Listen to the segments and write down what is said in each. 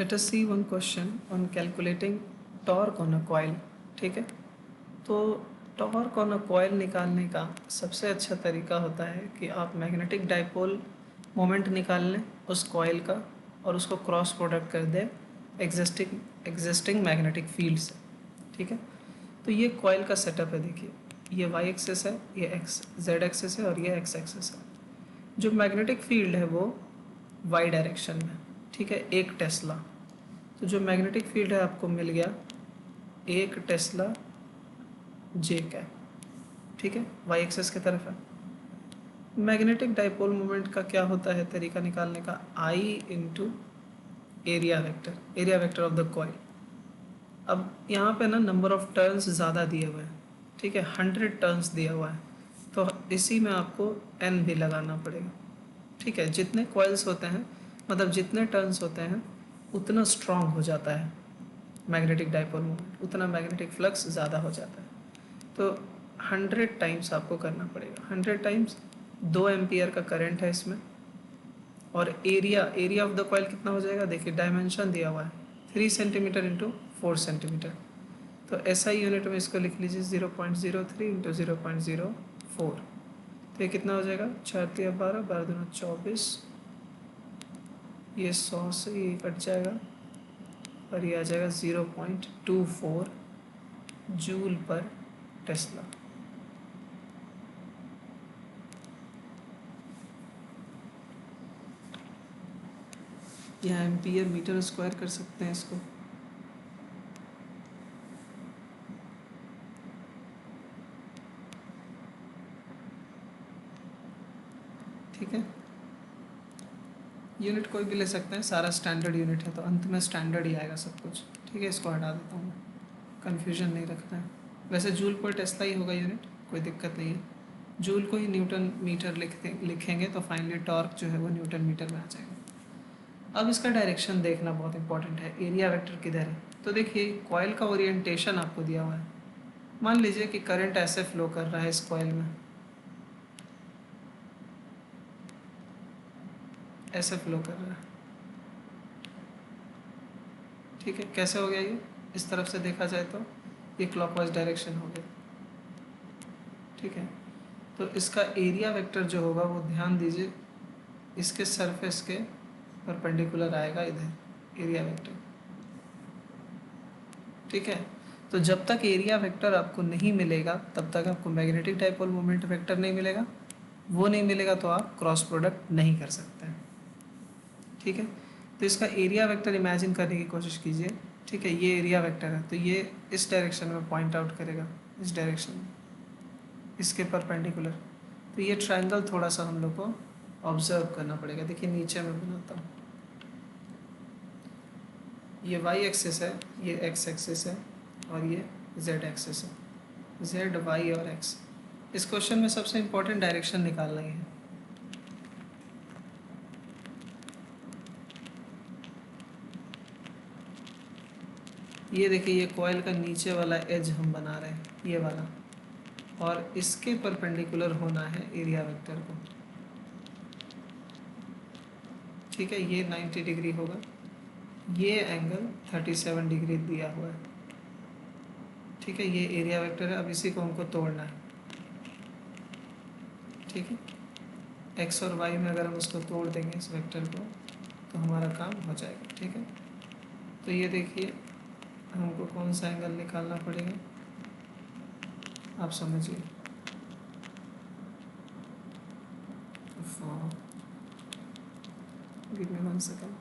Late us see one question on calculating torque on a coil. ठीक है, तो torque on a coil निकालने का सबसे अच्छा तरीका होता है कि आप मैग्नेटिक डाइपोल मोमेंट निकाल लें उस कॉइल का और उसको क्रॉस प्रोडक्ट कर दें एग्जिस्टिंग मैग्नेटिक फील्ड से। ठीक है, तो ये कॉइल का सेटअप है। देखिए, ये वाई एक्सिस है, ये एक्स जेड एक्सिस है और ये एक्स एक्सिस है। जो मैग्नेटिक फील्ड है वो वाई डायरेक्शन में। ठीक है, एक टेस्ला। तो जो मैग्नेटिक फील्ड है आपको मिल गया एक टेस्ला जे कैप। ठीक है, वाई एक्सिस की तरफ है। मैग्नेटिक डाइपोल मोमेंट का क्या होता है तरीका निकालने का? I into area vector of the coil. अब यहाँ पे ना नंबर ऑफ टर्न्स ज़्यादा दिए हुए हैं। ठीक है, 100 टर्न्स दिया हुआ है, तो इसी में आपको एन भी लगाना पड़ेगा। ठीक है, जितने कॉइल्स होते हैं मतलब जितने टर्न्स होते हैं उतना स्ट्रॉन्ग हो जाता है मैग्नेटिक डाइपोल मोमेंट, उतना मैग्नेटिक फ्लक्स ज़्यादा हो जाता है। तो 100 टाइम्स आपको करना पड़ेगा। 100 टाइम्स 2 एम्पियर का करंट है इसमें। और एरिया ऑफ द कॉइल कितना हो जाएगा? देखिए, डायमेंशन दिया हुआ है 3 सेंटीमीटर इंटू 4 सेंटीमीटर। तो एसआई यूनिट में इसको लिख लीजिए 0.03 इंटू 0.04। तो ये कितना हो जाएगा? 4×3 12, 12×2 24, ये 100 से ये कट जाएगा और ये आ जाएगा 0.24 जूल पर टेस्ला। यहाँ एम्पियर मीटर स्क्वायर कर सकते हैं इसको। ठीक है, यूनिट कोई भी ले सकते हैं, सारा स्टैंडर्ड यूनिट है तो अंत में स्टैंडर्ड ही आएगा सब कुछ। ठीक है, इसको हटा देता हूँ, कन्फ्यूजन नहीं रखना है। वैसे जूल पर टेस्ला ही होगा यूनिट, कोई दिक्कत नहीं है। जूल को ही न्यूटन मीटर लिखेंगे तो फाइनली टॉर्क जो है वो न्यूटन मीटर में आ जाएगा। अब इसका डायरेक्शन देखना बहुत इंपॉर्टेंट है, एरिया वेक्टर किधर है। तो देखिए, कॉइल का ओरिएंटेशन आपको दिया हुआ है। मान लीजिए कि करंट ऐसे फ्लो कर रहा है इस कॉइल में, ऐसे फ्लो कर रहा है। ठीक है, कैसे हो गया ये? इस तरफ से देखा जाए तो ये क्लॉकवाइज डायरेक्शन हो गया। ठीक है, तो इसका एरिया वेक्टर जो होगा वो ध्यान दीजिए इसके सरफेस के परपेंडिकुलर आएगा इधर एरिया वेक्टर। ठीक है, तो जब तक एरिया वेक्टर आपको नहीं मिलेगा तब तक आपको मैग्नेटिक डाइपोल मोमेंट वेक्टर नहीं मिलेगा। वो नहीं मिलेगा तो आप क्रॉस प्रोडक्ट नहीं कर सकते हैं। ठीक है, तो इसका एरिया वेक्टर इमेजिन करने की कोशिश कीजिए। ठीक है, ये एरिया वेक्टर है तो ये इस डायरेक्शन में पॉइंट आउट करेगा, इस डायरेक्शन में, इसके परपेंडिकुलर। तो ये ट्रायंगल थोड़ा सा हम लोग को ऑब्जर्व करना पड़ेगा। देखिए, नीचे मैं बनाता हूँ, ये वाई एक्सिस है, ये एक्स एक्सिस है और ये जेड एक्सिस है। जेड, वाई और एक्स। इस क्वेश्चन में सबसे इम्पोर्टेंट डायरेक्शन निकालना ही है। ये देखिए, ये कॉइल का नीचे वाला एज हम बना रहे हैं, ये वाला, और इसके परपेंडिकुलर होना है एरिया वेक्टर को। ठीक है, ये 90 डिग्री होगा, ये एंगल 37 डिग्री दिया हुआ है। ठीक है, ये एरिया वेक्टर है। अब इसी को हमको तोड़ना है। ठीक है, एक्स और वाई में अगर हम इसको तोड़ देंगे इस वेक्टर को तो हमारा काम हो जाएगा। ठीक है, तो ये देखिए, हमको कौन सा एंगल निकालना पड़ेगा आप समझिए। Give me 1 second.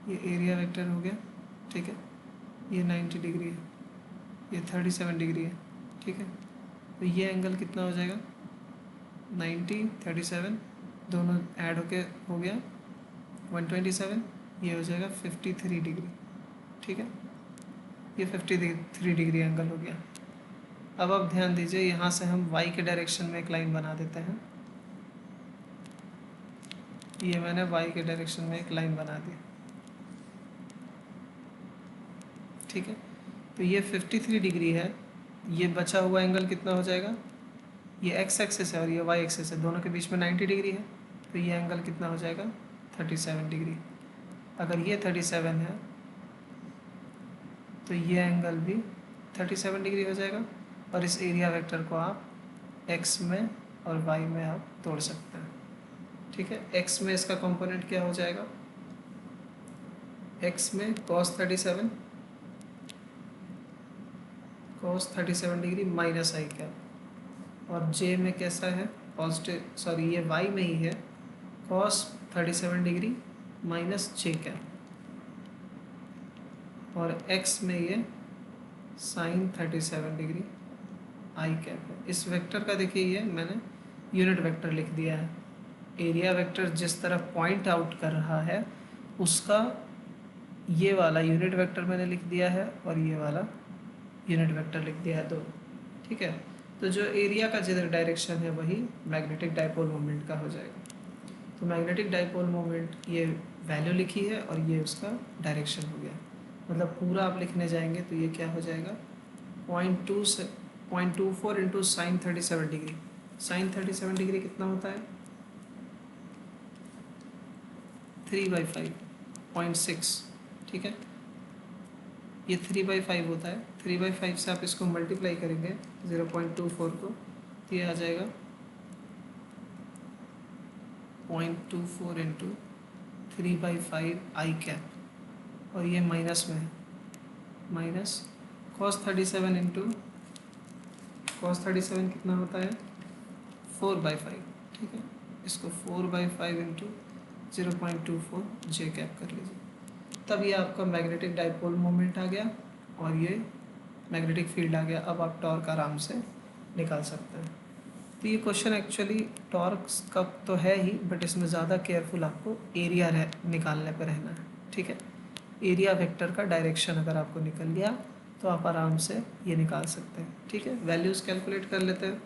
ये एरिया वेक्टर हो गया। ठीक है, ये 90 डिग्री है, ये 37 डिग्री है। ठीक है, तो ये एंगल कितना हो जाएगा? 90 37 दोनों ऐड होके हो गया 127। ये हो जाएगा 53 डिग्री। ठीक है, ये 53 डिग्री एंगल हो गया। अब आप ध्यान दीजिए, यहाँ से हम वाई के डायरेक्शन में एक लाइन बना देते हैं। ये मैंने वाई के डायरेक्शन में एक लाइन बना दी। ठीक है। तो ये 53 डिग्री है, ये बचा हुआ एंगल कितना हो जाएगा, ये एक्स एक्सिस है और ये वाई एक्सिस है, दोनों के बीच में 90 डिग्री है, तो ये एंगल कितना हो जाएगा 37 डिग्री। अगर ये 37 है तो ये एंगल भी 37 डिग्री हो जाएगा, और इस एरिया वेक्टर को आप एक्स में और वाई में आप तोड़ सकते हैं। ठीक है, एक्स में इसका कंपोनेंट क्या हो जाएगा, एक्स में cos 37 डिग्री माइनस आई कैप, और जे में कैसा है पॉजिटिव, सॉरी ये वाई में ही है cos 37 डिग्री माइनस जे कैप, और एक्स में ये साइन 37 डिग्री आई कैप है। इस वेक्टर का देखिए ये मैंने यूनिट वेक्टर लिख दिया है, एरिया वेक्टर जिस तरफ पॉइंट आउट कर रहा है उसका ये वाला यूनिट वेक्टर मैंने लिख दिया है, और ये वाला यूनिट वेक्टर लिख दिया है दो। ठीक है, तो जो एरिया का जिधर डायरेक्शन है वही मैग्नेटिक डाइपोल मोमेंट का हो जाएगा। तो मैग्नेटिक डाइपोल मोमेंट ये वैल्यू लिखी है और ये उसका डायरेक्शन हो गया, मतलब पूरा आप लिखने जाएंगे तो ये क्या हो जाएगा 0.24 into sine 37 degree. Sine 37 degree कितना होता है 3/5.6। ठीक है, ये 3/5 होता है, 3/5 से आप इसको मल्टीप्लाई करेंगे 0.24 को, तो ये आ जाएगा 0.24 इंटू 3/5 आई कैप, और ये माइनस में है, माइनस cos 37 इंटू cos 37 कितना होता है 4/5। ठीक है, इसको 4/5 इंटू 0.24 जे कैप कर लीजिए, तब ये आपका मैग्नेटिक डाइपोल मोमेंट आ गया और ये मैग्नेटिक फील्ड आ गया। अब आप टॉर्क आराम से निकाल सकते हैं। तो ये क्वेश्चन एक्चुअली टॉर्क का तो है ही, बट इसमें ज़्यादा केयरफुल आपको एरिया निकालने पर रहना है। ठीक है, एरिया वेक्टर का डायरेक्शन अगर आपको निकल गया तो आप आराम से ये निकाल सकते हैं। ठीक है, वैल्यूज़ कैलकुलेट कर लेते हैं।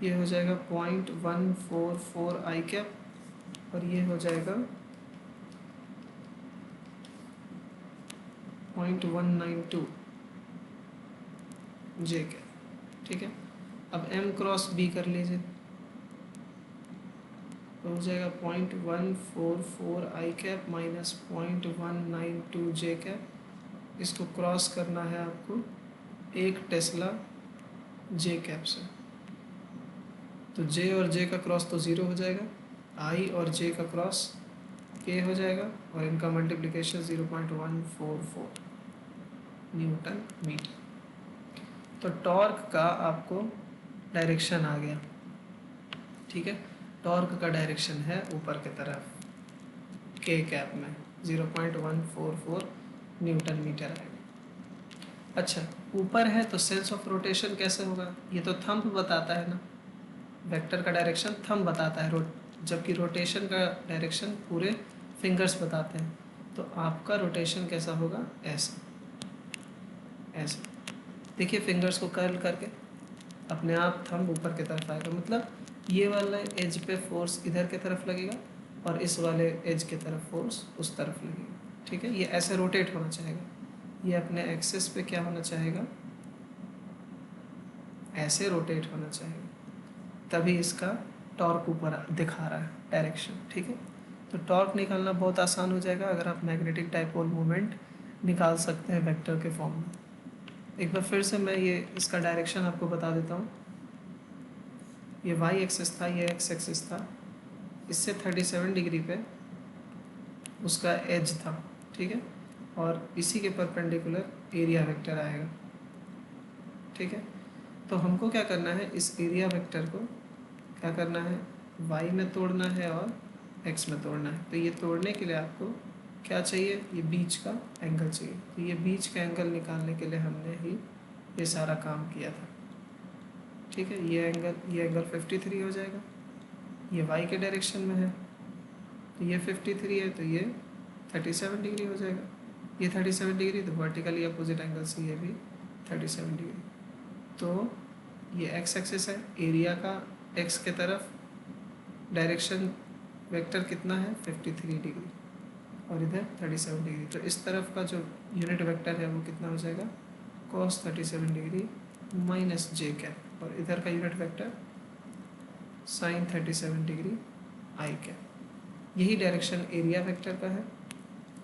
ये हो जाएगा 0.144 आई कैप, और ये हो जाएगा 0.192 जे कैप। ठीक है, अब m क्रॉस b कर लीजिए, तो हो जाएगा 0.144 आई कैप माइनस 0.192 जे कैप। इसको क्रॉस करना है आपको 1 टेस्ला जे कैप से, तो j और j का क्रॉस तो 0 हो जाएगा, i और j का क्रॉस k हो जाएगा, और इनका मल्टीप्लिकेशन 0.144 न्यूटन मीटर। तो टॉर्क का आपको डायरेक्शन आ गया। ठीक है, टॉर्क का डायरेक्शन है ऊपर की तरफ, k कैप में 0.144 न्यूटन मीटर आएगा। अच्छा, ऊपर है तो सेंस ऑफ रोटेशन कैसे होगा, ये तो थंब बताता है ना, वेक्टर का डायरेक्शन थंब बताता है, जबकि रोटेशन का डायरेक्शन पूरे फिंगर्स बताते हैं। तो आपका रोटेशन कैसा होगा, ऐसा ऐसा देखिए, फिंगर्स को कर्ल करके अपने आप थंब ऊपर की तरफ आएगा, मतलब ये वाला एज पे फोर्स इधर की तरफ लगेगा और इस वाले एज की तरफ फोर्स उस तरफ लगेगा। ठीक है, ये ऐसे रोटेट होना चाहेगा, ये अपने एक्सिस पे क्या होना चाहेगा, ऐसे रोटेट होना चाहेगा, तभी इसका टॉर्क ऊपर दिखा रहा है डायरेक्शन। ठीक है, तो टॉर्क निकालना बहुत आसान हो जाएगा अगर आप मैग्नेटिक डाइपोल मोमेंट निकाल सकते हैं वेक्टर के फॉर्म में। एक बार फिर से मैं ये इसका डायरेक्शन आपको बता देता हूँ। ये वाई एक्सिस था, ये एक्स एक्सिस था, इससे 37 डिग्री पे उसका एज था। ठीक है, और इसी के परपेंडिकुलर एरिया वेक्टर आएगा। ठीक है, तो हमको क्या करना है, इस एरिया वेक्टर को क्या करना है, y में तोड़ना है और x में तोड़ना है। तो ये तोड़ने के लिए आपको क्या चाहिए, ये बीच का एंगल चाहिए। तो ये बीच का एंगल निकालने के लिए हमने ही ये सारा काम किया था। ठीक है, ये एंगल 53 हो जाएगा, ये y के डायरेक्शन में है, तो ये 53 है, तो ये 37 डिग्री हो जाएगा। ये 37 डिग्री, तो वर्टिकली अपोजिट एंगल से ये भी 37 डिग्री। तो ये x एक्सिस है, एरिया का x के तरफ डायरेक्शन वेक्टर कितना है 53 डिग्री और इधर 37 डिग्री, तो इस तरफ का जो यूनिट वेक्टर है वो कितना हो जाएगा cos 37 डिग्री माइनस जे कैप, और इधर का unit vector sin 37 degree I cap. यही डायरेक्शन एरिया वेक्टर का है।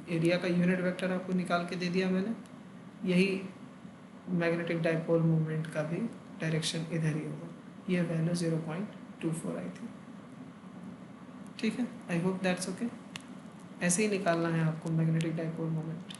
एरिया का यूनिट वेक्टर आपको निकाल के दे दिया मैंने। यही मैग्नेटिक डाइपोल मूवमेंट का भी डायरेक्शन इधर ही होगा। ये वैल्यू 0.24 आई थी। ठीक है, आई होप दैट्स ओके। ऐसे ही निकालना है आपको मैग्नेटिक डाइपोल मोमेंट।